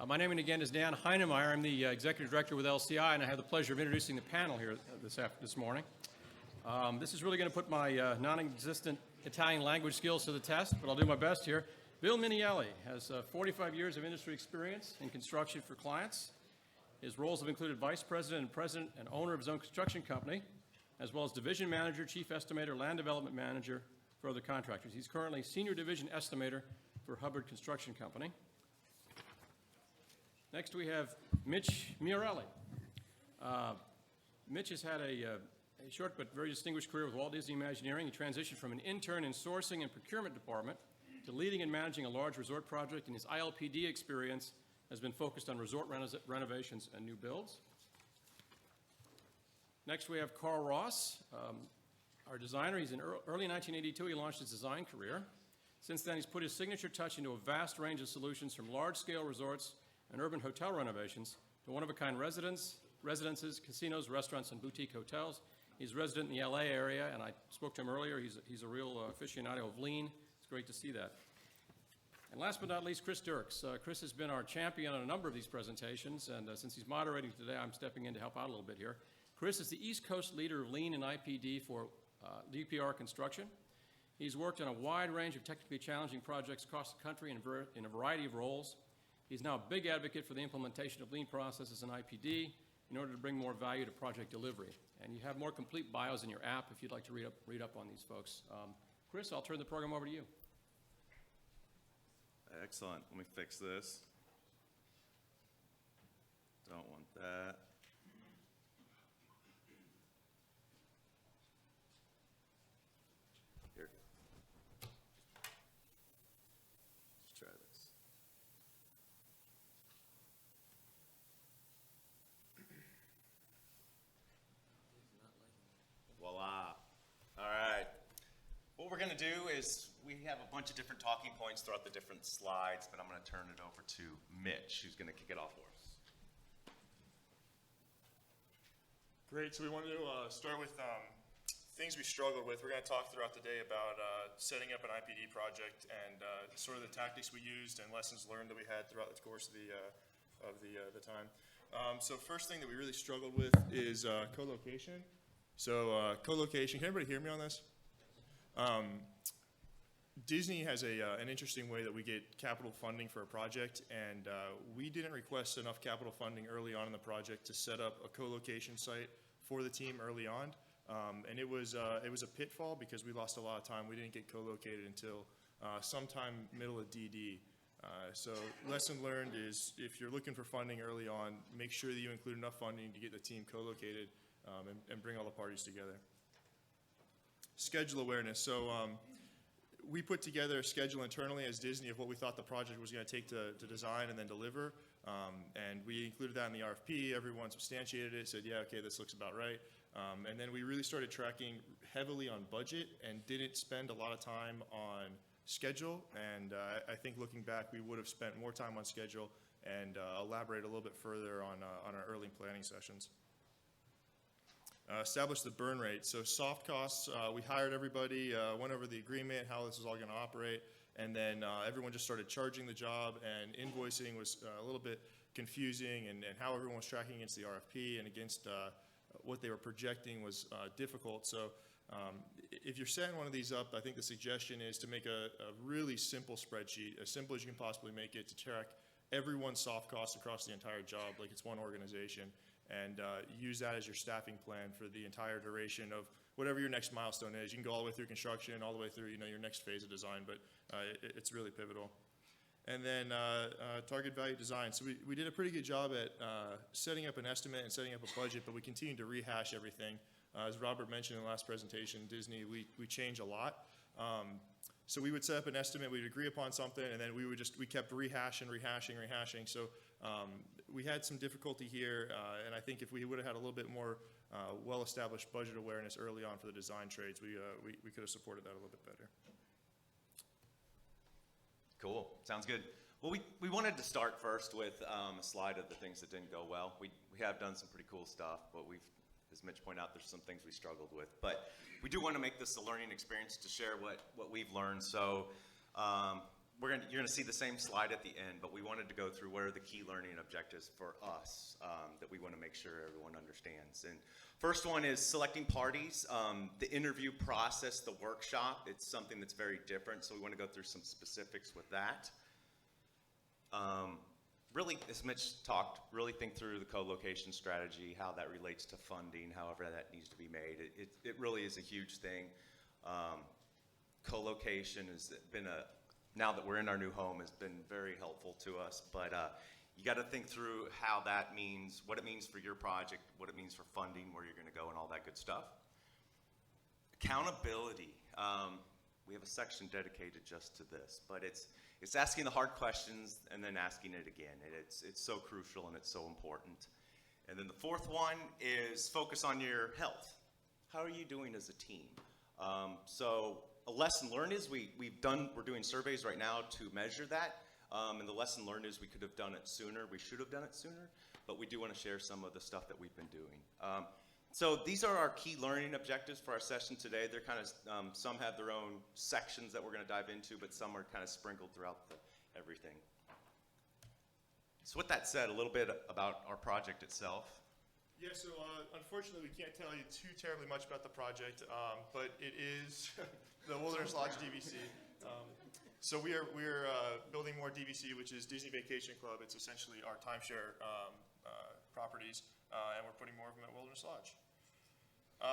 My name again is Dan Heinemeyer. I'm the Executive Director with LCI, and I have the pleasure of introducing the panel here this morning. This is really going to put my non-existent Italian language skills to the test, but I'll do my best here. Bill Minielli has 45 years of industry experience in construction for clients. His roles have included Vice President and owner of his own construction company, as well as Division Manager, Chief Estimator, Land Development Manager for other contractors. He's currently Senior Division Estimator for Hubbard Construction Company. Next we have Mitch Miorelli. Mitch has had a short but very distinguished career with Walt Disney Imagineering. He transitioned from an intern in sourcing and procurement department to leading and managing a large resort project, and his LPD experience has been focused on resort renovations and new builds. Next we have Carl Ross, our designer. He's in early 1982, he launched his design career. Since then, he's put his signature touch into a vast range of solutions, from large-scale resorts and urban hotel renovations to one-of-a-kind residences, casinos, restaurants, and boutique hotels. He's resident in the LA area, and I spoke to him earlier. He's a real aficionado of lean. It's great to see that. And last but not least, Chris Dirks. Chris has been our champion on a number of these presentations, and since he's moderating today, I'm stepping in to help out a little bit here. Chris is the East Coast leader of lean and IPD for DPR Construction. He's worked on a wide range of technically challenging projects across the country in a variety of roles. He's now a big advocate for the implementation of lean processes in IPD in order to bring more value to project delivery. And you have more complete bios in your app if you'd like to read up on these folks. Chris, I'll turn the program over to you. Excellent. Let me fix this. Don't want that. Here. Let's try this. Voila. All right. What we're going to do is we have a bunch of different talking points throughout the different slides, but I'm going to turn it over to Mitch, who's going to kick it off for us. Great. So we wanted to start with things we struggled with. We're going to talk throughout the day about setting up an IPD project and sort of the tactics we used and lessons learned that we had throughout the course of the time. So first thing that we really struggled with is co-location. So co-location, can everybody hear me on this? Disney has an interesting way that we get capital funding for a project, and we didn't request enough capital funding early on in the project to set up a co-location site for the team early on. And it was a pitfall because we lost a lot of time. We didn't get co-located until sometime middle of DD. So lesson learned is if you're looking for funding early on, make sure that you include enough funding to get the team co-located and bring all the parties together. Schedule awareness. So we put together a schedule internally as Disney of what we thought the project was going to take to design and then deliver. And we included that in the RFP. Everyone substantiated it, said, yeah, okay, this looks about right. And then we really started tracking heavily on budget and didn't spend a lot of time on schedule. And I think looking back, we would have spent more time on schedule and elaborate a little bit further on our early planning sessions. Establish the burn rate. So soft costs, we hired everybody, went over the agreement, how this was all going to operate, and then everyone just started charging the job, and invoicing was a little bit confusing, and how everyone was tracking against the RFP and against what they were projecting was difficult. So if you're setting one of these up, I think the suggestion is to make a really simple spreadsheet, as simple as you can possibly make it, to track everyone's soft costs across the entire job like it's one organization. And use that as your staffing plan for the entire duration of whatever your next milestone is. You can go all the way through construction, all the way through your next phase of design, but it's really pivotal. And then target value design. So we did a pretty good job at setting up an estimate and setting up a budget, but we continued to rehash everything. As Robert mentioned in the last presentation, Disney, we change a lot. So we would set up an estimate, we'd agree upon something, and then we kept rehashing. So we had some difficulty here, and I think if we would have had a little bit more well-established budget awareness early on for the design trades, we could have supported that a little bit better. Cool. Sounds good. Well, we wanted to start first with a slide of the things that didn't go well. We have done some pretty cool stuff, but as Mitch pointed out, there's some things we struggled with. But we do want to make this a learning experience to share what we've learned. So you're gonna see the same slide at the end, but we wanted to go through what are the key learning objectives for us that we want to make sure everyone understands. And first one is selecting parties. The interview process, the workshop, it's something that's very different, so we want to go through some specifics with that. Really, as Mitch talked, really think through the co-location strategy, how that relates to funding, however that needs to be made. It really is a huge thing. Co-location has been now that we're in our new home, has been very helpful to us, but you got to think through how that means, what it means for your project, what it means for funding, where you're going to go, and all that good stuff. Accountability. We have a section dedicated just to this, but it's asking the hard questions and then asking it again. It's so crucial and it's so important. And then the fourth one is focus on your health. How are you doing as a team? So a lesson learned is we're doing surveys right now to measure that. And the lesson learned is we could have done it sooner. We should have done it sooner, but we do want to share some of the stuff that we've been doing. So these are our key learning objectives for our session today. They're kind of, some have their own sections that we're going to dive into, but some are kind of sprinkled throughout everything. So with that said, a little bit about our project itself. Yeah, so unfortunately we can't tell you too terribly much about the project, but it is the Wilderness Lodge DVC. So we are building more DVC, which is Disney Vacation Club. It's essentially our timeshare properties, and we're putting more of them at Wilderness Lodge.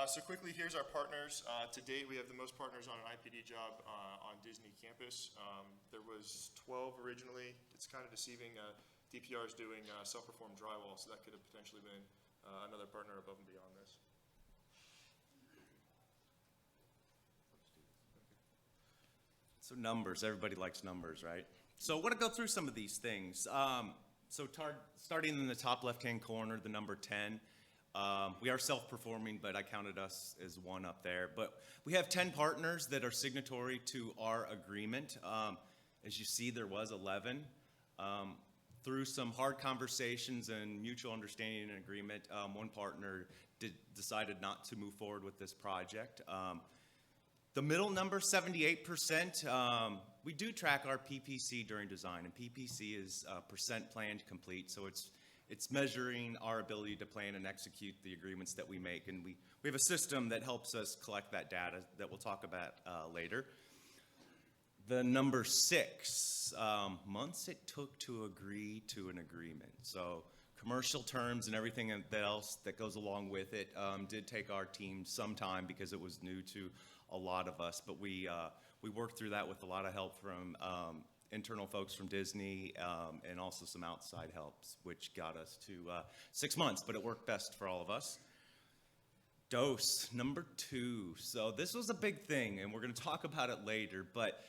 So quickly, here's our partners. To date, we have the most partners on an IPD job on Disney campus. There was 12 originally. It's kind of deceiving. DPR is doing self-performed drywall, so that could have potentially been another partner above and beyond this. So numbers, everybody likes numbers, right? So I want to go through some of these things. Starting in the top left-hand corner, the number 10. We are self-performing, but I counted us as one up there. But we have 10 partners that are signatory to our agreement. As you see, there was 11. Through some hard conversations and mutual understanding and agreement, one partner decided not to move forward with this project. The middle number, 78%, we do track our PPC during design, and PPC is percent planned complete, so it's measuring our ability to plan and execute the agreements that we make, and we have a system that helps us collect that data that we'll talk about later. The number 6, months it took to agree to an agreement. So commercial terms and everything else that goes along with it did take our team some time because it was new to a lot of us, but we worked through that with a lot of help from internal folks from Disney and also some outside helps, which got us to 6 months, but it worked best for all of us. Dose, number 2. So this was a big thing, and we're going to talk about it later, but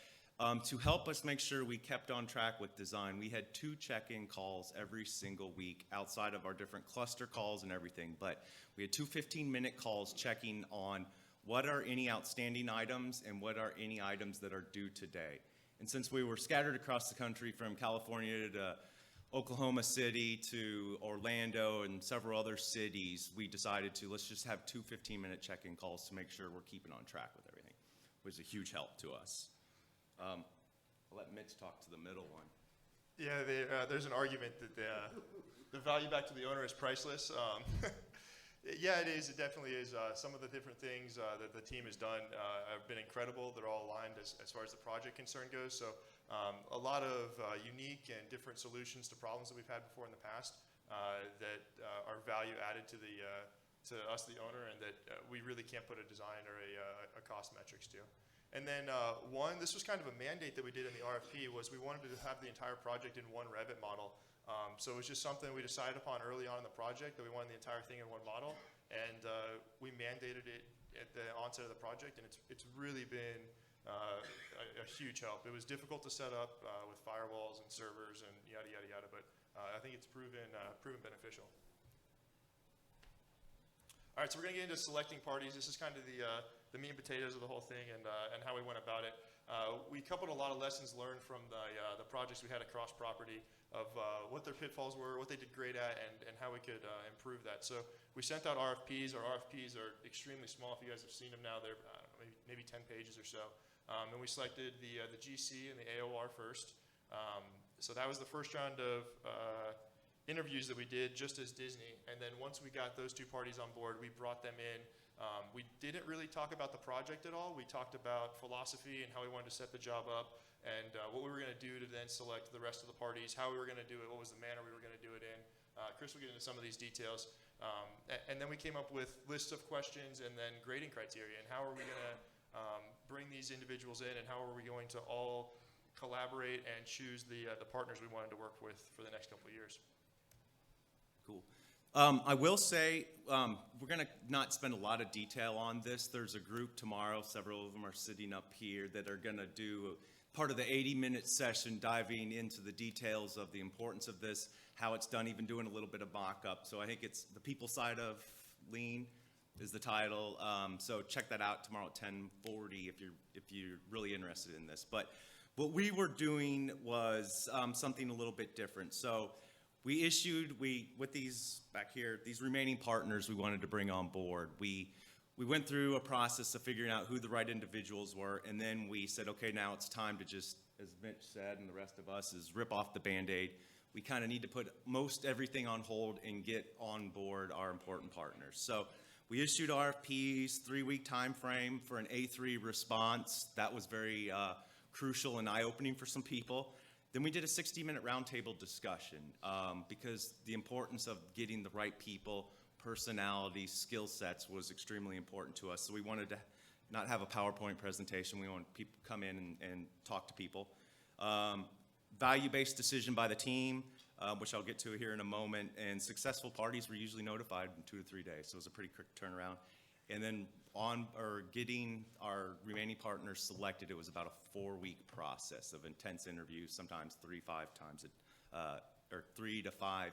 to help us make sure we kept on track with design, we had 2 check-in calls every single week outside of our different cluster calls and everything, but we had 2 15-minute calls checking on what are any outstanding items and what are any items that are due today. And since we were scattered across the country from California to Oklahoma City to Orlando and several other cities, we decided let's just have 2 15-minute check-in calls to make sure we're keeping on track with everything. It was a huge help to us. I'll let Mitch talk to the middle one. Yeah, there's an argument that the value back to the owner is priceless. Yeah, it is. It definitely is. Some of the different things that the team has done have been incredible. They're all aligned as far as the project concern goes. So a lot of unique and different solutions to problems that we've had before in the past that are value added to us, the owner, and that we really can't put a design or a cost metrics to. And then this was kind of a mandate that we did in the RFP, was we wanted to have the entire project in one Revit model. So it was just something we decided upon early on in the project, that we wanted the entire thing in one model, and we mandated it at the onset of the project, and it's really been a huge help. It was difficult to set up with firewalls and servers and yada, yada, yada, but I think it's proven beneficial. All right, so we're going to get into selecting parties. This is kind of the meat and potatoes of the whole thing, and how we went about it. We coupled a lot of lessons learned from the projects we had across property of what their pitfalls were, what they did great at, and how we could improve that. So we sent out RFPs. Our RFPs are extremely small. If you guys have seen them now, they're maybe 10 pages or so. And we selected the GC and the AOR first. So that was the first round of interviews that we did just as Disney. And then once we got those two parties on board, we brought them in. We didn't really talk about the project at all. We talked about philosophy and how we wanted to set the job up and what we were going to do to then select the rest of the parties, how we were going to do it, what was the manner we were going to do it in. Chris will get into some of these details. And then we came up with lists of questions and then grading criteria and how are we going to bring these individuals in and how are we going to all collaborate and choose the partners we wanted to work with for the next couple of years. Cool. I will say, we're going to not spend a lot of detail on this. There's a group tomorrow, several of them are sitting up here, that are going to do part of the 80-minute session diving into the details of the importance of this, how it's done, even doing a little bit of mock-up. So I think it's the people side of lean is the title. So check that out tomorrow at 10:40 if you're really interested in this. But what we were doing was something a little bit different. So with these back here, these remaining partners we wanted to bring on board. We went through a process of figuring out who the right individuals were, and then we said, okay, now it's time to just, as Mitch said and the rest of us, is rip off the Band-Aid. We kind of need to put most everything on hold and get on board our important partners. So we issued RFPs, 3-week time frame for an A3 response. That was very crucial and eye-opening for some people. Then we did a 60-minute roundtable discussion because the importance of getting the right people, personalities, skill sets was extremely important to us. So we wanted to not have a PowerPoint presentation. We wanted people to come in and talk to people. Value-based decision by the team, which I'll get to here in a moment. And successful parties were usually notified in 2 to 3 days. So it was a pretty quick turnaround. And then getting our remaining partners selected, it was about a 4-week process of intense interviews, sometimes 3 to 5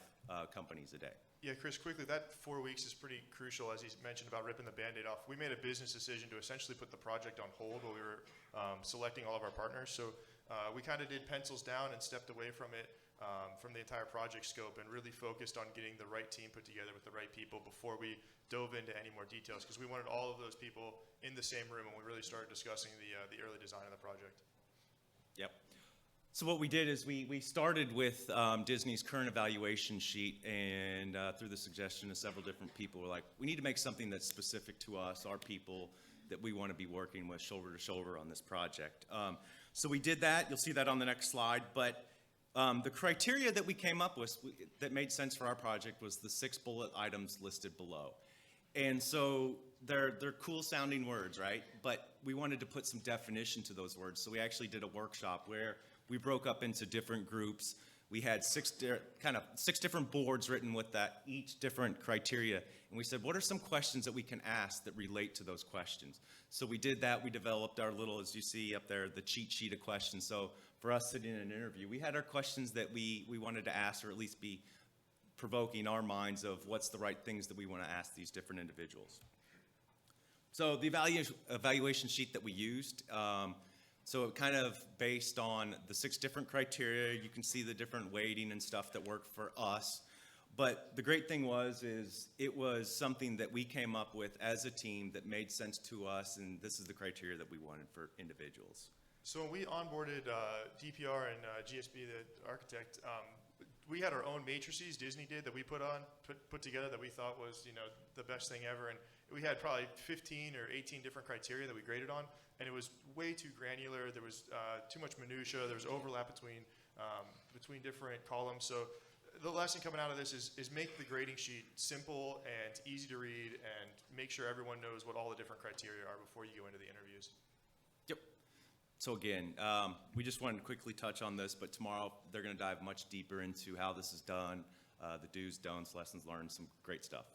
companies a day. Yeah, Chris, quickly, that 4 weeks is pretty crucial, as he mentioned about ripping the Band-Aid off. We made a business decision to essentially put the project on hold while we were selecting all of our partners. So we kind of did pencils down and stepped away from it, from the entire project scope, and really focused on getting the right team put together with the right people before we dove into any more details, because we wanted all of those people in the same room when we really started discussing the early design of the project. Yep. So what we did is we started with Disney's current evaluation sheet, and through the suggestion of several different people, we're like, we need to make something that's specific to us, our people that we want to be working with shoulder to shoulder on this project. So we did that. You'll see that on the next slide. But the criteria that we came up with that made sense for our project was the 6 bullet items listed below. And so they're cool sounding words, right? But we wanted to put some definition to those words. So we actually did a workshop where we broke up into different groups. We had 6 different boards written with that, each different criteria. And we said, what are some questions that we can ask that relate to those questions? So we did that. We developed our little, as you see up there, the cheat sheet of questions. So for us sitting in an interview, we had our questions that we wanted to ask, or at least be provoking our minds of what's the right things that we want to ask these different individuals. So the evaluation sheet that we used, so it kind of based on the 6 different criteria. You can see the different weighting and stuff that worked for us. But the great thing is it was something that we came up with as a team that made sense to us, and this is the criteria that we wanted for individuals. So when we onboarded DPR and GSB, the architect, we had our own matrices, Disney did, that we put together that we thought was, the best thing ever. And we had probably 15 or 18 different criteria that we graded on, and it was way too granular. There was too much minutia. There was overlap between different columns. So the lesson coming out of this is make the grading sheet simple and easy to read, and make sure everyone knows what all the different criteria are before you go into the interviews. Yep. So again, we just wanted to quickly touch on this, but tomorrow they're going to dive much deeper into how this is done, the do's, don'ts, lessons learned, some great stuff.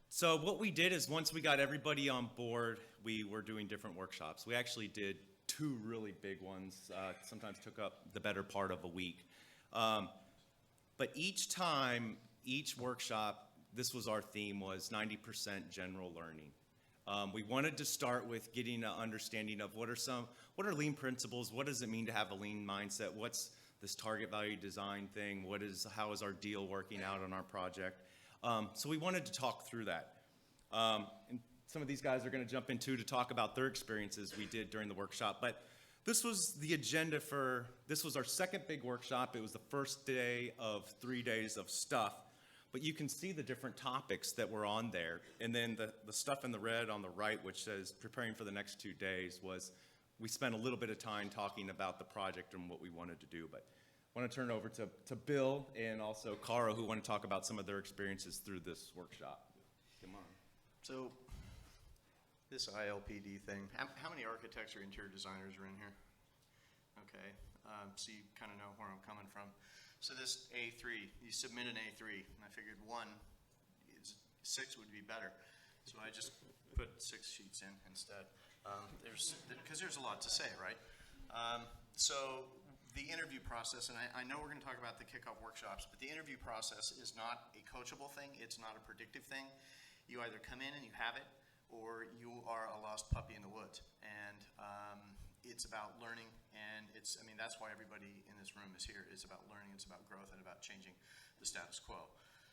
So what we did is once we got everybody on board, we were doing different workshops. We actually did 2 really big ones, sometimes took up the better part of a week. But each time, each workshop, this was our theme, was 90% general learning. We wanted to start with getting an understanding of what are lean principles, what does it mean to have a lean mindset, what's this target value design thing, how is our deal working out on our project. So we wanted to talk through that. And some of these guys are going to jump into to talk about their experiences we did during the workshop. But this was the agenda this was our second big workshop. It was the first day of 3 days of stuff. But you can see the different topics that were on there. And then the stuff in the red on the right, which says preparing for the next 2 days, was we spent a little bit of time talking about the project and what we wanted to do. But I want to turn it over to Bill and also Cara, who want to talk about some of their experiences through this workshop. Come on. So, this ILPD thing, how many architects or interior designers are in here? Okay, so you kind of know where I'm coming from. So this A3, you submit an A3, and I figured 6 would be better. So I just put 6 sheets in instead. Because there's a lot to say, right? So the interview process, and I know we're going to talk about the kickoff workshops, but the interview process is not a coachable thing. It's not a predictive thing. You either come in and you have it, or you are a lost puppy in the woods. And it's about learning, and that's why everybody in this room is here. It's about learning, it's about growth, and about changing the status quo.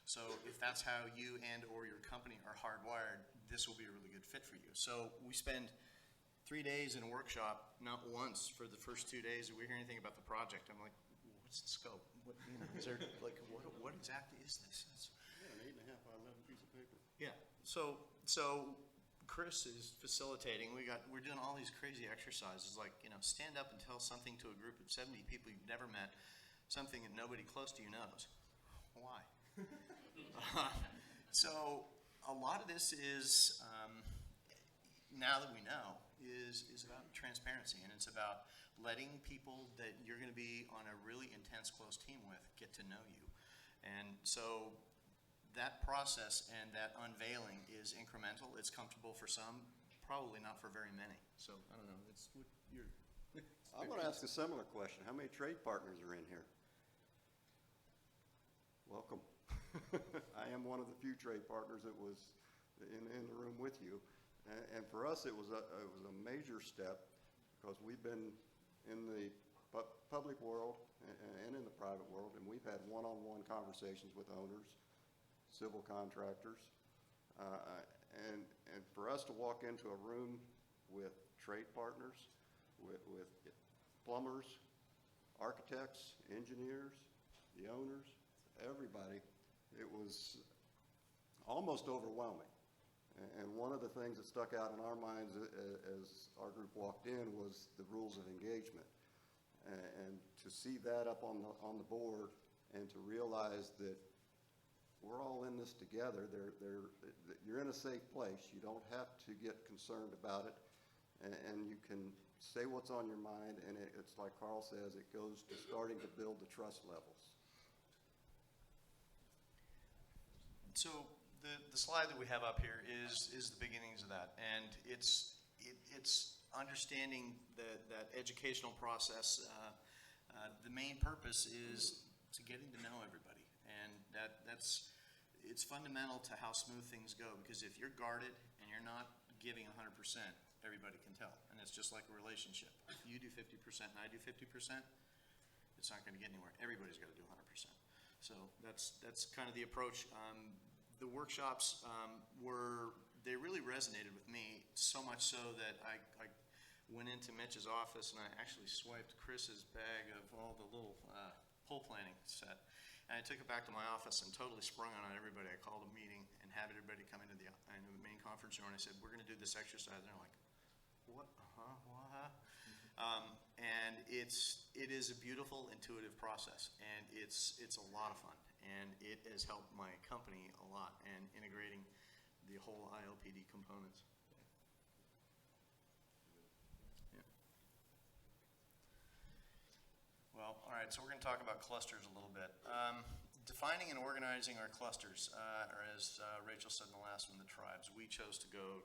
So if that's how you and or your company are hardwired, this will be a really good fit for you. So we spend 3 days in a workshop. Not once for the first 2 days did we hear anything about the project. I'm like, what's the scope? What, is there, like, what exactly is this? Yeah, an 8.5 by 11 piece of paper. Yeah. So Chris is facilitating. We're doing all these crazy exercises, like, stand up and tell something to a group of 70 people you've never met, something that nobody close to you knows. Why? So a lot of this is, now that we know, is about transparency, and it's about letting people that you're going to be on a really intense, close team with get to know you. And so that process and that unveiling is incremental. It's comfortable for some, probably not for very many. So I don't know. It's what you're. I'm going to ask a similar question. How many trade partners are in here? Welcome. I am one of the few trade partners that was in the room with you. And for us, it was a major step, because we've been in the public world and in the private world, and we've had one-on-one conversations with owners, civil contractors, and for us to walk into a room with trade partners, with plumbers, architects, engineers, the owners, everybody, it was almost overwhelming. And one of the things that stuck out in our minds as our group walked in was the rules of engagement. And to see that up on the board, and to realize that we're all in this together. You're in a safe place. You don't have to get concerned about it, and you can say what's on your mind. And it's like Carl says, it goes to starting to build the trust levels. So the slide that we have up here is the beginnings of that, and it's understanding that educational process. The main purpose is to getting to know everybody, and it's fundamental to how smooth things go, because if you're guarded and you're not giving 100%, everybody can tell. And it's just like a relationship. If you do 50% and I do 50%, it's not going to get anywhere. Everybody's got to do 100%. So that's kind of the approach. The workshops they really resonated with me, so much so that I went into Mitch's office and I actually swiped Chris's bag of all the little pool planning set. And I took it back to my office and totally sprung on everybody. I called a meeting and had everybody come into the main conference room, and I said, we're going to do this exercise. And they're like, what? What? And it is a beautiful, intuitive process, and it's a lot of fun. And it has helped my company a lot, and integrating the whole ILPD components. Well, all right, so we're going to talk about clusters a little bit. Defining and organizing our clusters, or as Rachel said in the last one, the tribes. We chose to go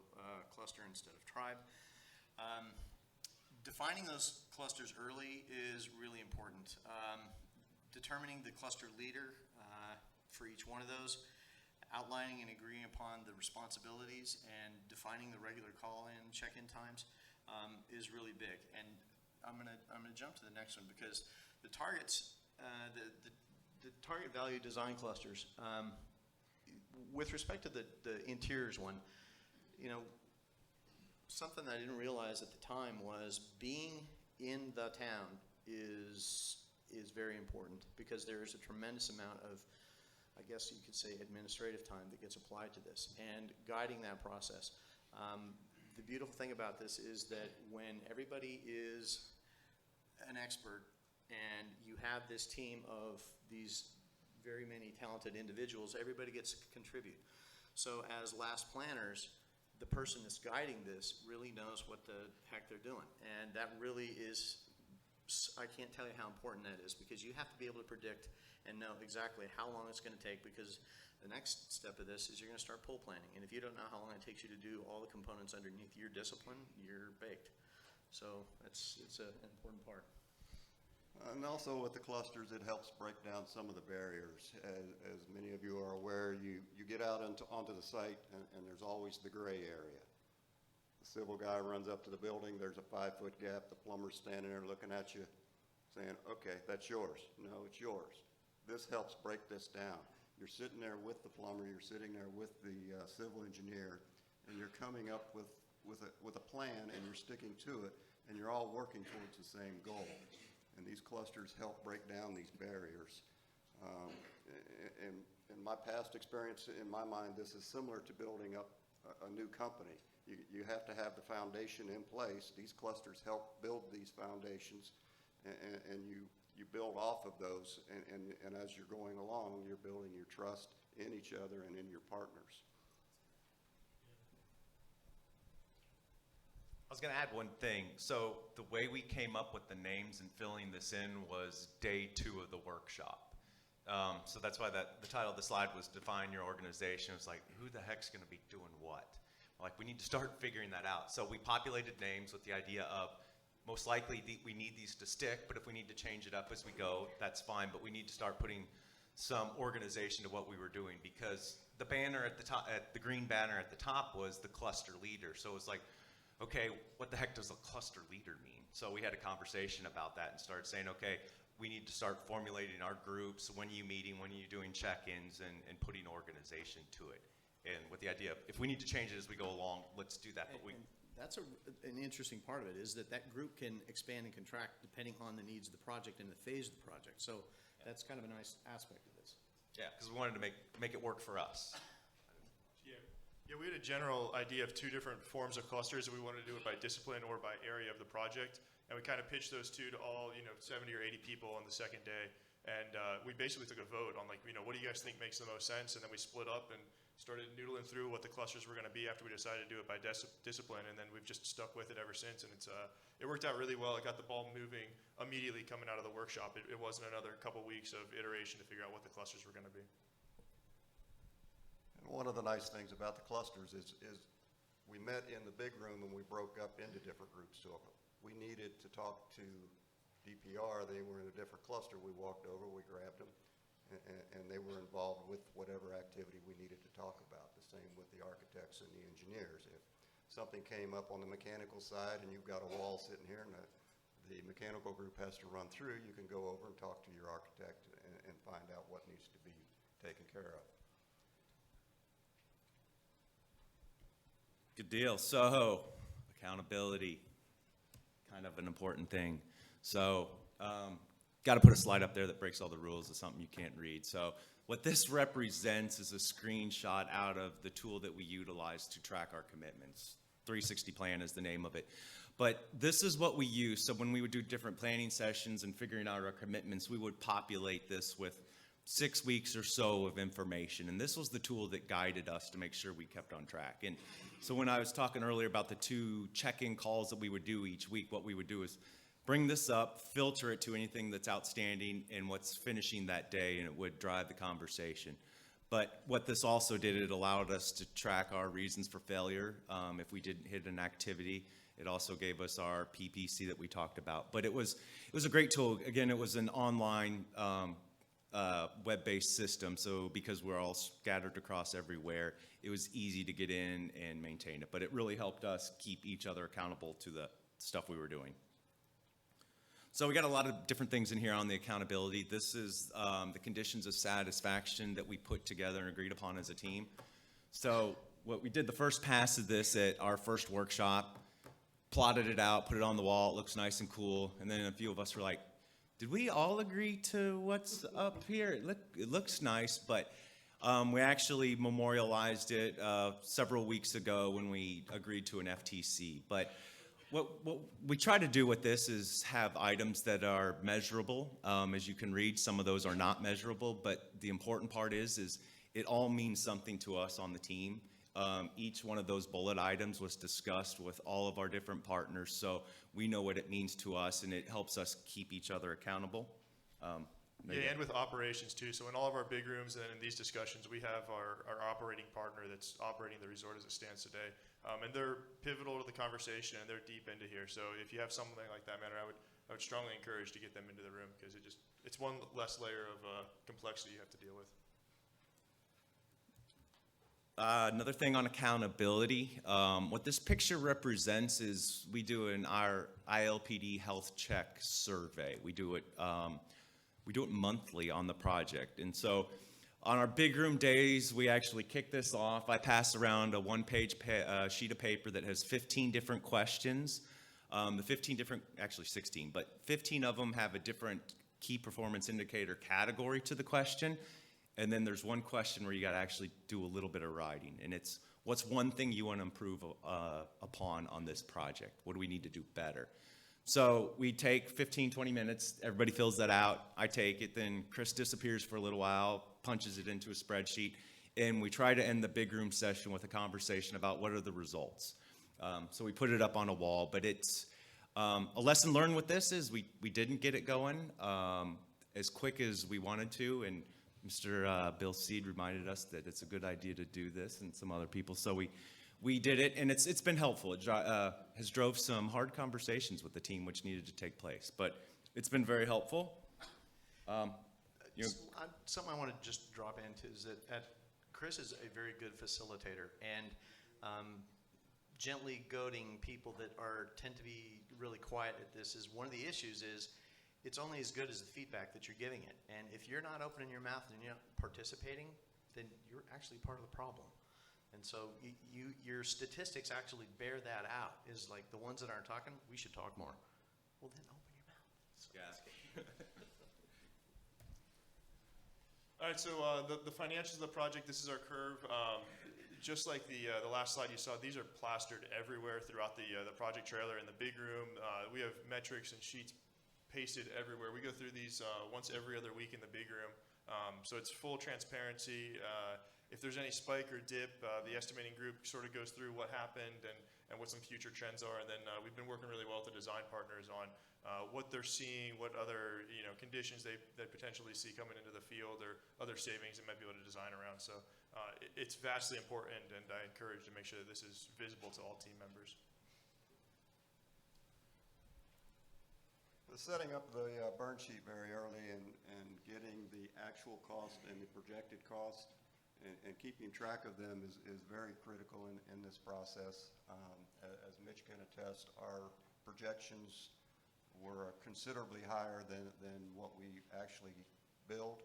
cluster instead of tribe. Defining those clusters early is really important. Determining the cluster leader for each one of those, outlining and agreeing upon the responsibilities, and defining the regular call-in, check-in times is really big. And I'm gonna jump to the next one, because the targets, the target value design clusters, with respect to the interiors one, something that I didn't realize at the time was being in the town is very important, because there is a tremendous amount of, I guess you could say, administrative time that gets applied to this, and guiding that process. The beautiful thing about this is that when everybody is an expert and you have this team of these very many talented individuals, everybody gets to contribute. So as last planners, the person that's guiding this really knows what the heck they're doing. And that really is, I can't tell you how important that is, because you have to be able to predict and know exactly how long it's going to take, because the next step of this is you're going to start pool planning. And if you don't know how long it takes you to do all the components underneath your discipline, you're baked. So it's an important part. And also with the clusters, it helps break down some of the barriers. As many of you are aware, you get out onto the site, and there's always the gray area. The civil guy runs up to the building, there's a 5-foot gap, the plumber's standing there looking at you, saying, okay, that's yours. No, it's yours. This helps break this down. You're sitting there with the plumber, you're sitting there with the civil engineer, and you're coming up with a plan, and you're sticking to it, and you're all working towards the same goal. And these clusters help break down these barriers. In my past experience, in my mind, this is similar to building up a new company. You have to have the foundation in place. These clusters help build these foundations, and you build off of those, and as you're going along, you're building your trust in each other and in your partners. I was going to add one thing. So the way we came up with the names and filling this in was day 2 of the workshop. So that's why the title of the slide was Define Your Organization. It was like, who the heck's going to be doing what? Like, we need to start figuring that out. So we populated names with the idea of, most likely we need these to stick, but if we need to change it up as we go, that's fine. But we need to start putting some organization to what we were doing, because the banner at the top, the green banner at the top, was the cluster leader. So it was like, okay, what the heck does a cluster leader mean? So we had a conversation about that and started saying, okay, we need to start formulating our groups. When are you meeting? When are you doing check-ins, and putting organization to it? And with the idea of, if we need to change it as we go along, let's do that. But And that's an interesting part of it, is that group can expand and contract depending on the needs of the project and the phase of the project. So that's kind of a nice aspect of this. yeah, because we wanted to make it work for us. Yeah, we had a general idea of 2 different forms of clusters, and we wanted to do it by discipline or by area of the project. And we kind of pitched those 2 to all, 70 or 80 people on the second day. And we basically took a vote on, like, what do you guys think makes the most sense? And then we split up and started noodling through what the clusters were going to be after we decided to do it by discipline. And then we've just stuck with it ever since. And it worked out really well. It got the ball moving immediately coming out of the workshop. It wasn't another couple weeks of iteration to figure out what the clusters were going to be. And one of the nice things about the clusters is we met in the big room and we broke up into different groups. So we needed to talk to DPR. They were in a different cluster. We walked over, we grabbed them, and they were involved with whatever activity we needed to talk about. The same with the architects and the engineers. If something came up on the mechanical side and you've got a wall sitting here and the mechanical group has to run through, you can go over and talk to your architect and find out what needs to be taken care of. Good deal. So, accountability, kind of an important thing. So, got to put a slide up there that breaks all the rules of something you can't read. So, what this represents is a screenshot out of the tool that we utilize to track our commitments. 360 Plan is the name of it. But this is what we use. So when we would do different planning sessions and figuring out our commitments, we would populate this with 6 weeks or so of information. And this was the tool that guided us to make sure we kept on track. And so when I was talking earlier about the 2 check-in calls that we would do each week, what we would do is bring this up, filter it to anything that's outstanding and what's finishing that day, and it would drive the conversation. But what this also did, it allowed us to track our reasons for failure if we didn't hit an activity. It also gave us our PPC that we talked about. But it was a great tool. Again, it was an online web-based system, so because we're all scattered across everywhere, it was easy to get in and maintain it. But it really helped us keep each other accountable to the stuff we were doing. So we got a lot of different things in here on the accountability. This is the conditions of satisfaction that we put together and agreed upon as a team. So what we did the first pass of this at our first workshop, plotted it out, put it on the wall. It looks nice and cool. And then a few of us were like, did we all agree to what's up here? It looks nice, but we actually memorialized it several weeks ago when we agreed to an FTC. But what we try to do with this is have items that are measurable. As you can read, some of those are not measurable, but the important part is it all means something to us on the team. Each one of those bullet items was discussed with all of our different partners, so we know what it means to us, and it helps us keep each other accountable. Yeah, and with operations too. So in all of our big rooms and in these discussions, we have our operating partner that's operating the resort as it stands today. And they're pivotal to the conversation, and they're deep into here. So if you have something like that matter, I would strongly encourage to get them into the room, because it's one less layer of complexity you have to deal with. Another thing on accountability, what this picture represents is we do our ILPD health check survey. We do it monthly on the project. And so on our big room days, we actually kick this off. I pass around a one-page sheet of paper that has 15 different questions. The 15 different, actually 16, but 15 of them have a different key performance indicator category to the question. And then there's one question where you got to actually do a little bit of writing. And it's, what's one thing you want to improve upon on this project? What do we need to do better? So we take 15, 20 minutes. Everybody fills that out. I take it. Then Chris disappears for a little while, punches it into a spreadsheet. And we try to end the big room session with a conversation about what are the results. So we put it up on a wall. But it's a lesson learned with this is we didn't get it going as quick as we wanted to. And Mr. Bill Seed reminded us that it's a good idea to do this, and some other people. So we did it, and it's been helpful. It has drove some hard conversations with the team, which needed to take place. But it's been very helpful. Something I want to just drop into is that Chris is a very good facilitator, and gently goading people that tend to be really quiet at this is one of the issues. Is it's only as good as the feedback that you're giving it. And if you're not opening your mouth and you're not participating, then you're actually part of the problem. And so your statistics actually bear that out, is like the ones that aren't talking, we should talk more. Well, then open your mouth. Yeah. All right, so the financials of the project, this is our curve. Just like the last slide you saw, these are plastered everywhere throughout the project trailer. In the big room, we have metrics and sheets pasted everywhere. We go through these once every other week in the big room. So it's full transparency. If there's any spike or dip, the estimating group sort of goes through what happened and what some future trends are. And then we've been working really well with the design partners on what they're seeing, what other conditions they potentially see coming into the field, or other savings they might be able to design around. So it's vastly important, and I encourage to make sure that this is visible to all team members. Setting up the burn sheet very early and getting the actual cost and the projected cost and keeping track of them is very critical in this process. As Mitch can attest, our projections were considerably higher than what we actually billed,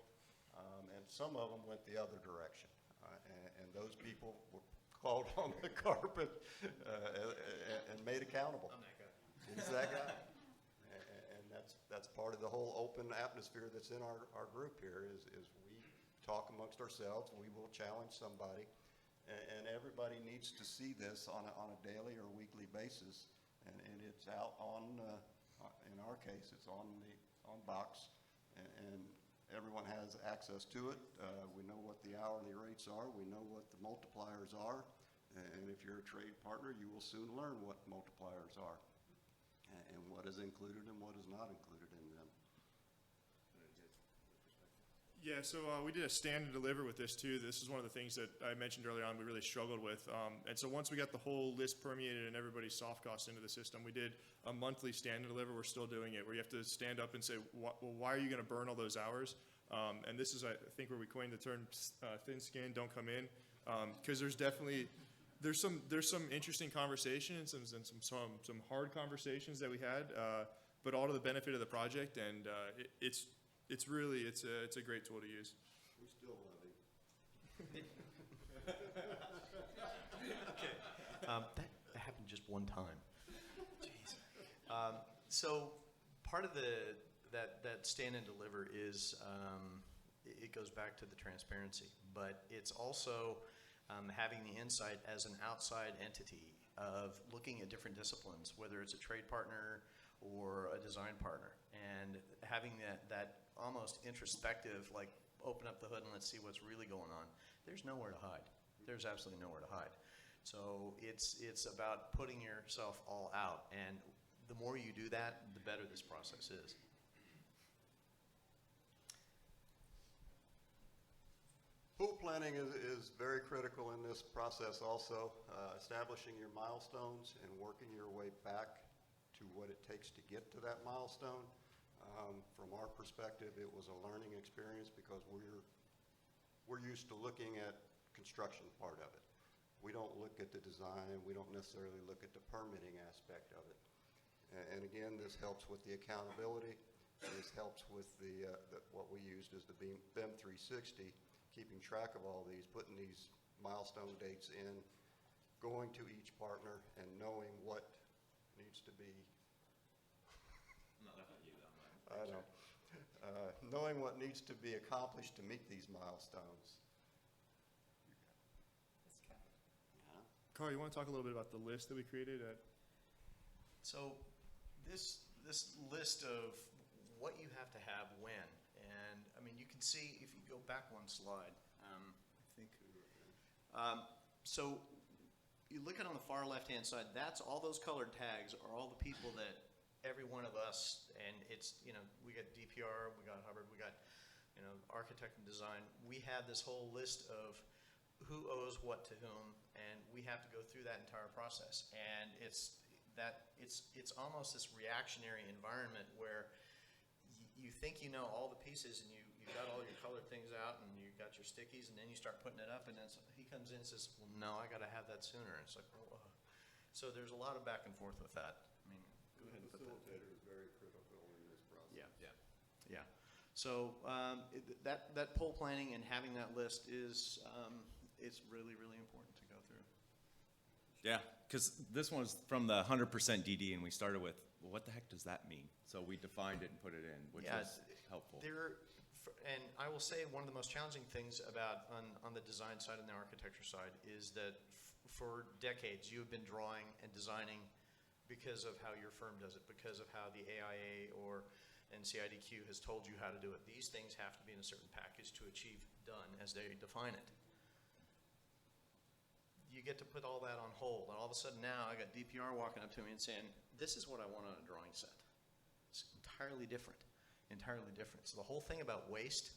and some of them went the other direction. And those people were called on the carpet and made accountable. I'm that guy. He's that guy. That's part of the whole open atmosphere that's in our group here is we talk amongst ourselves. We will challenge somebody, and everybody needs to see this on a daily or weekly basis. And it's out on, in our case, it's on Box, and everyone has access to it. We know what the hourly rates are. We know what the multipliers are. And if you're a trade partner, you will soon learn what multipliers are, and what is included and what is not included in them. Yeah, so we did a stand and deliver with this too. This is one of the things that I mentioned earlier on we really struggled with. And so once we got the whole list permeated and everybody's soft costs into the system, we did a monthly stand and deliver. We're still doing it, where you have to stand up and say, well, why are you going to burn all those hours? And this is, I think, where we coined the term thin skin, don't come in. Because there's some interesting conversations and some hard conversations that we had, but all to the benefit of the project, and it's a great tool to use. We still love him. Okay, that happened just one time. So part of that stand and deliver is, it goes back to the transparency, but it's also having the insight as an outside entity of looking at different disciplines, whether it's a trade partner or a design partner, and having that almost introspective, like open up the hood and let's see what's really going on. There's nowhere to hide. There's absolutely nowhere to hide. So it's about putting yourself all out, and the more you do that, the better this process is. Pool planning is very critical in this process also, establishing your milestones and working your way back to what it takes to get to that milestone. From our perspective, it was a learning experience because we're used to looking at construction part of it. We don't look at the design, we don't necessarily look at the permitting aspect of it. And again, this helps with the accountability. This helps with what we used as the BIM 360, keeping track of all these, putting these milestone dates in, going to each partner and knowing what needs to be. I'm not looking at you, though. I know. Knowing what needs to be accomplished to meet these milestones. Carl, you want to talk a little bit about the list that we created at? So this list of what you have to have when, and I mean, you can see if you go back one slide, I think, so you look at on the far left-hand side, that's all those colored tags are all the people that every one of us, and it's, you know, we got DPR, we got Hubbard, we got, you know, architect and design, we have this whole list of who owes what to whom, and we have to go through that entire process. And it's almost this reactionary environment where you think you know all the pieces, and you've got all your colored things out, and you got your stickies, and then you start putting it up, and then he comes in and says, well, no, I got to have that sooner. And it's like, oh, so there's a lot of back and forth with that. I mean, go ahead and put that. Facilitator is very critical in this process. Yeah. So that poll planning and having that list is it's really, really important to go through. Yeah, because this one's from the 100% DD, and we started with, well, what the heck does that mean? So we defined it and put it in, which was helpful. And I will say one of the most challenging things about on the design side and the architecture side is that for decades you have been drawing and designing because of how your firm does it, because of how the AIA or NCIDQ has told you how to do it. These things have to be in a certain package to achieve done as they define it. You get to put all that on hold, and all of a sudden now I got DPR walking up to me and saying, this is what I want on a drawing set. It's entirely different, entirely different. So the whole thing about waste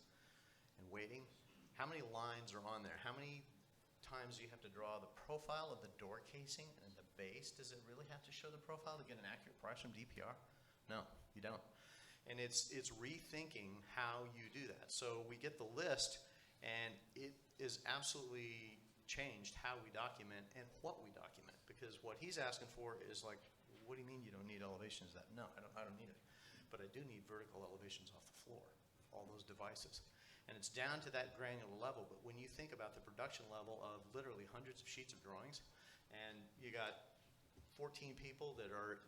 and weighting, how many lines are on there? How many times do you have to draw the profile of the door casing and the base? Does it really have to show the profile to get an accurate price from DPR? No, you don't. And it's rethinking how you do that. So we get the list, and it is absolutely changed how we document and what we document, because what he's asking for is like, what do you mean you don't need elevations? That no, I don't need it, but I do need vertical elevations off the floor, all those devices, and it's down to that granular level. But when you think about the production level of literally hundreds of sheets of drawings, and you got 14 people that are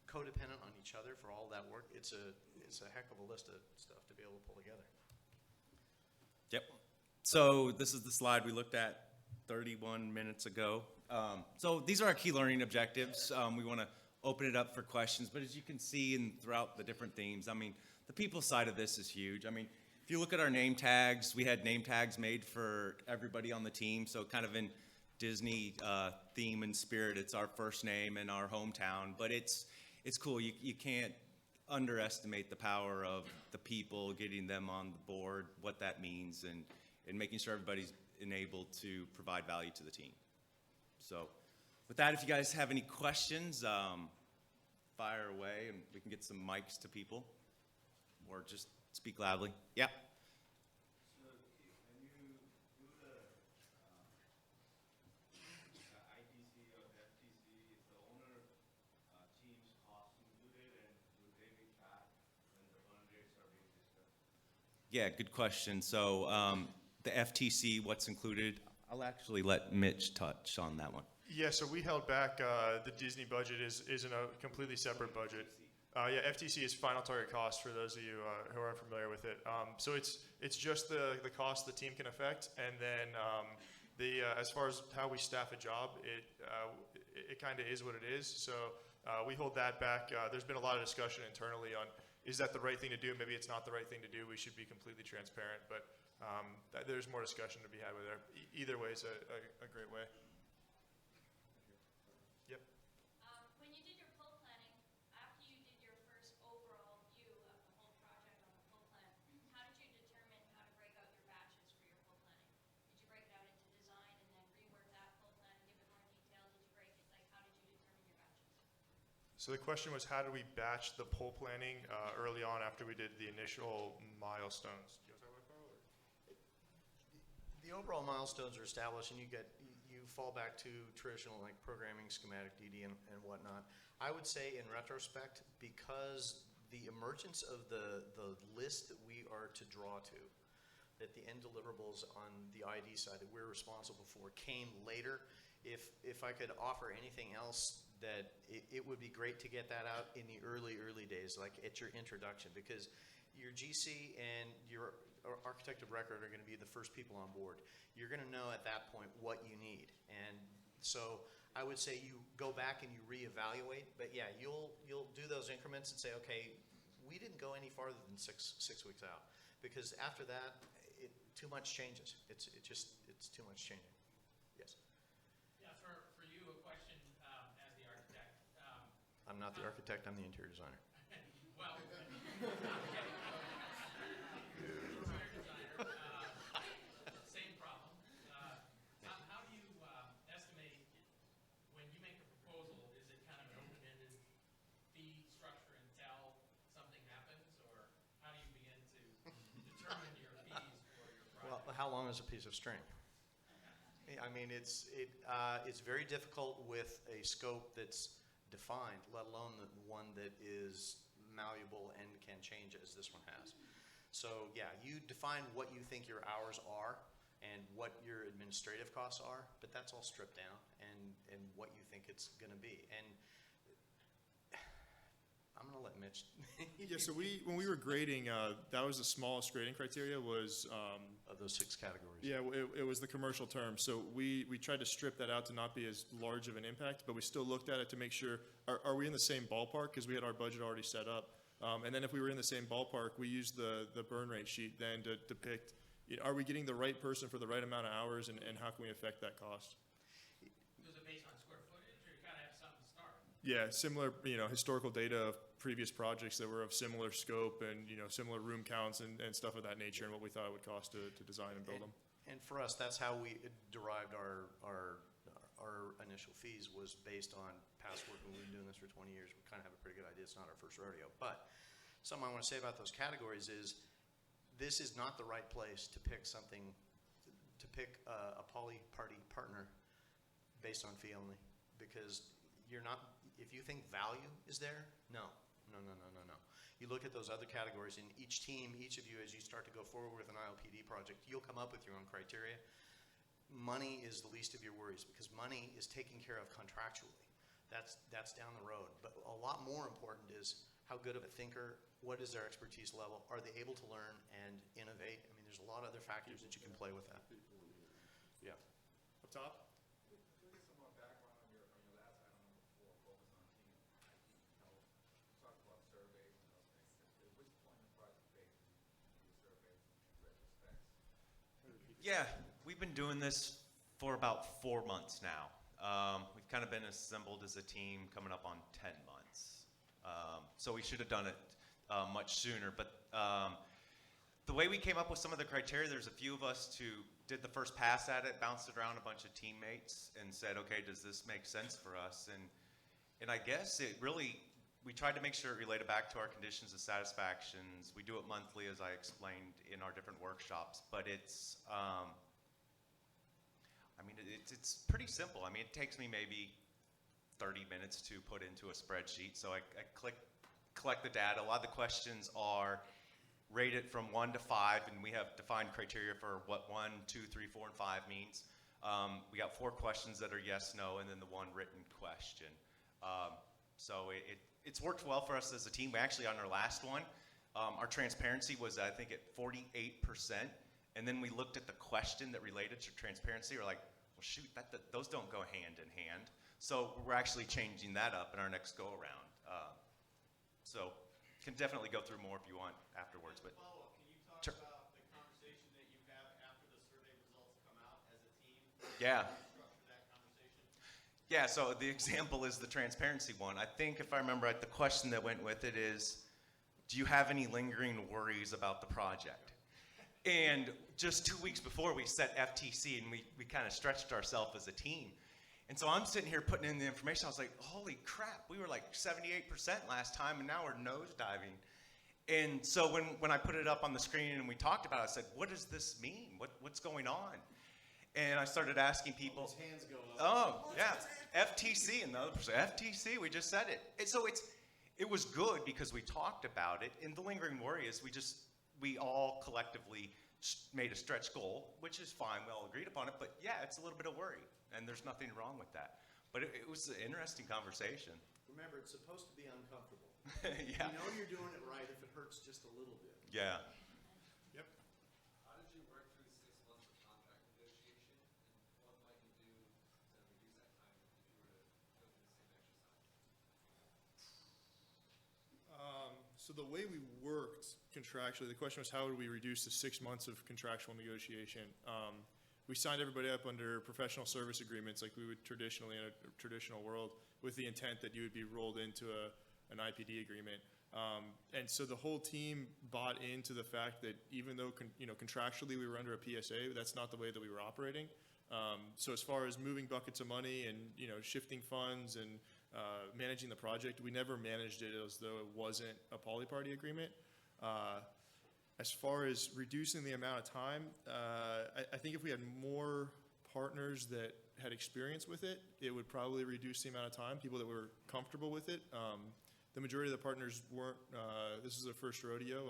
codependent on each other for all that work, it's a heck of a list of stuff to be able to pull together. Yep. So this is the slide we looked at 31 minutes ago. So these are our key learning objectives. We want to open it up for questions, but as you can see throughout the different themes, I mean, the people side of this is huge. I mean, if you look at our name tags, we had name tags made for everybody on the team, so kind of in Disney theme and spirit, it's our first name and our hometown, but it's cool. You can't underestimate the power of the people, getting them on the board, what that means, and making sure everybody's enabled to provide value to the team. So with that, if you guys have any questions, fire away, and we can get some mics to people, or just speak loudly. Yeah. So when you do the ITC or FTC, is the owner team's cost included, and do they be tracked when the burn rates are being discussed? Yeah, good question. So the FTC, what's included? I'll actually let Mitch touch on that one. Yeah, so we held back, the Disney budget is in a completely separate budget. Yeah, FTC is final target cost for those of you who aren't familiar with it. So it's just the cost the team can affect, and then as far as how we staff a job, it kind of is what it is. So we hold that back. There's been a lot of discussion internally on, is that the right thing to do? Maybe it's not the right thing to do. We should be completely transparent, but there's more discussion to be had with there. Either way is a great way. Yep. When you did your pull planning, after you did your first overall view of the whole project on the pull plan, how did you determine how to break out your batches for your pull planning? Did you break it out into design and then rework that pull plan and give it more detail? Did you break it, like, how did you determine your batches? So the question was, how do we batch the pull planning early on after we did the initial milestones? Do you want to talk about that, or? The overall milestones are established, and you fall back to traditional like programming, schematic, DD, and whatnot. I would say in retrospect, because the emergence of the list that we are to draw to, that the end deliverables on the ID side that we're responsible for came later. If I could offer anything else, that it would be great to get that out in the early days, like at your introduction, because your GC and your architect of record are going to be the first people on board. You're going to know at that point what you need, and so I would say you go back and you reevaluate. But yeah, you'll do those increments and say, okay, we didn't go any farther than six weeks out, because after that, too much changes. It's too much changing. Yes. Yeah, for you, a question as the architect. I'm not the architect. I'm the interior designer. Well, okay. Interior designer, same problem. How do you estimate, when you make a proposal, is it kind of an open-ended fee structure until something happens, or how do you begin to determine your fees for your project? Well, how long is a piece of string? I mean, it's very difficult with a scope that's defined, let alone the one that is malleable and can change as this one has. So yeah, you define what you think your hours are and what your administrative costs are, but that's all stripped down and what you think it's going to be. And I'm going to let Mitch. Yeah, so when we were grading, that was the smallest grading criteria was, Of those 6 categories. yeah, it was the commercial term. So we tried to strip that out to not be as large of an impact, but we still looked at it to make sure, are we in the same ballpark? Because we had our budget already set up. And then if we were in the same ballpark, we used the burn rate sheet then to depict, are we getting the right person for the right amount of hours, and how can we affect that cost? Was it based on square footage, or you kind of have something to start? Yeah, similar, historical data of previous projects that were of similar scope and, similar room counts and stuff of that nature, and what we thought it would cost to design and build them. And for us, that's how we derived our initial fees, was based on past work. We've been doing this for 20 years. We kind of have a pretty good idea. It's not our first rodeo. But something I want to say about those categories is, this is not the right place to pick a poly-party partner based on fee only, because you're not, if you think value is there, no. You look at those other categories, and each team, each of you, as you start to go forward with an LPD project, you'll come up with your own criteria. Money is the least of your worries, because money is taken care of contractually. That's down the road. But a lot more important is, how good of a thinker, what is their expertise level, are they able to learn and innovate? I mean, there's a lot of other factors that you can play with that. Yeah. Up top? Give me some more background on your last item number 4, focus on team IT. Talk about surveys and those things. At which point in the project phase do you do surveys and retrospects? Yeah, we've been doing this for about 4 months now. We've kind of been assembled as a team coming up on 10 months. So we should have done it much sooner. But the way we came up with some of the criteria, there's a few of us who did the first pass at it, bounced it around a bunch of teammates, and said, okay, does this make sense for us? And I guess it really, we tried to make sure it related back to our conditions of satisfactions. We do it monthly, as I explained in our different workshops, but it's pretty simple. I mean, it takes me maybe 30 minutes to put into a spreadsheet. So I collect the data. A lot of the questions are rated from 1 to 5, and we have defined criteria for what 1, 2, 3, 4, and 5 means. We got 4 questions that are yes, no, and then the 1 written question. So it's worked well for us as a team. We actually, on our last one, our transparency was, I think, at 48%. And then we looked at the question that related to transparency. We're like, well, shoot, those don't go hand in hand. So we're actually changing that up in our next go-around. So can definitely go through more if you want afterwards. But Follow-up, can you talk Sure. about the conversation that you have after the survey results come out as a team? Yeah. How you structure that conversation? Yeah, so the example is the transparency one. I think if I remember right, the question that went with it is, do you have any lingering worries about the project? And just 2 weeks before, we set FTC, and we kind of stretched ourselves as a team. And so I'm sitting here putting in the information. I was like, holy crap, we were like 78% last time, and now we're nosediving. And so when I put it up on the screen and we talked about it, I said, what does this mean? What's going on? And I started asking people. His hands go up. Oh, yeah, FTC, and the other person, FTC, we just said it. And so it was good because we talked about it, and the lingering worry is we all collectively made a stretch goal, which is fine, we all agreed upon it, but yeah, it's a little bit of worry, and there's nothing wrong with that. But it was an interesting conversation. Remember, it's supposed to be uncomfortable. Yeah, You know you're doing it right if it hurts just a little bit. yeah. Yep. How did you work through 6 months of contract negotiation, and what might you do to reduce that time if you were to go through the same exercise? So the way we worked contractually, the question was how would we reduce the 6 months of contractual negotiation? We signed everybody up under professional service agreements like we would traditionally in a traditional world with the intent that you would be rolled into an IPD agreement. And so the whole team bought into the fact that even though contractually we were under a PSA, that's not the way that we were operating. So as far as moving buckets of money and shifting funds and managing the project, we never managed it as though it wasn't a poly-party agreement. As far as reducing the amount of time, I think if we had more partners that had experience with it, it would probably reduce the amount of time, people that were comfortable with it. The majority of the partners weren't, this is their first rodeo,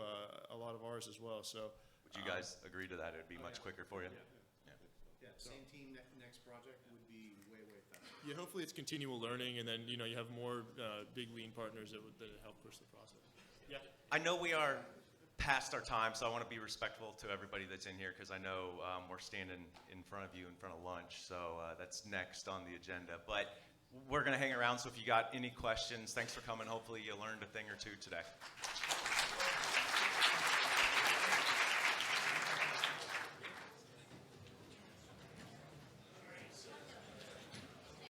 a lot of ours as well, so. Would you guys agree to that? It'd be much quicker for you? Yeah, same team, next project would be way, way faster. Yeah, hopefully it's continual learning, and then, you have more big lean partners that help push the process. Yeah. I know we are past our time, so I want to be respectful to everybody that's in here because I know we're standing in front of you in front of lunch, so that's next on the agenda. But we're going to hang around, so if you got any questions, thanks for coming. Hopefully you learned a thing or two today.